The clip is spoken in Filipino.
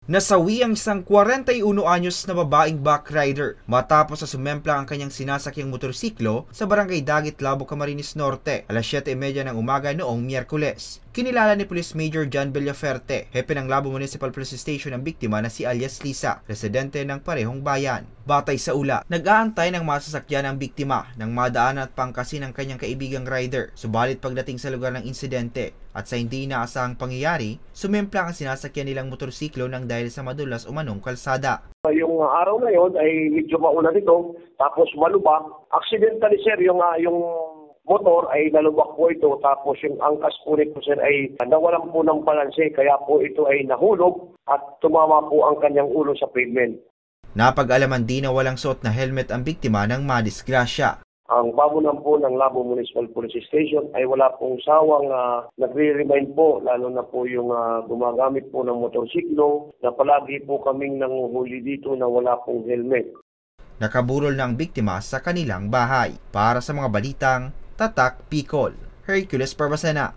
Nasawi ang isang 41 anyos na babaeng backrider matapos sa sumemplang ang kanyang sinasakyang motorsiklo sa barangay Dagit, Labo, Camarines Norte, alas 7:30 ng umaga noong Miyerkules. Kinilala ni Police Major John Villaferte, hepe ng Labo Municipal Police Station ang biktima na si alias Lisa, residente ng parehong bayan. Batay sa ula, nag-aantay ng masasakyan ang biktima nang madaan at pangkasin ng kanyang kaibigang rider. Subalit pagdating sa lugar ng insidente at sa hindi inaasahang pangyayari, sumemplang ang sinasakyan nilang motorsiklo nang dahil sa madulas umanong kalsada. Yung araw na yon ay medyo mauna dito, tapos malubak. Accidentally sir, yung motor ay nalubak po ito, tapos yung angkas po nito sir ay nawalan po ng balanse, kaya po ito ay nahulog at tumama po ang kanyang ulo sa pavement. Napag-alaman din na walang suot na helmet ang biktima ng madisgrasya. Ang pamunan po ng Labo Municipal Police Station ay wala pong sawang nagre-remind po, lalo na po yung gumagamit po ng motorsiklo, na palagi po kaming nanguhuli dito na wala pong helmet. Nakaburol na ang biktima sa kanilang bahay. Para sa mga balitang Tatak Bicol, Hercules Barbacena.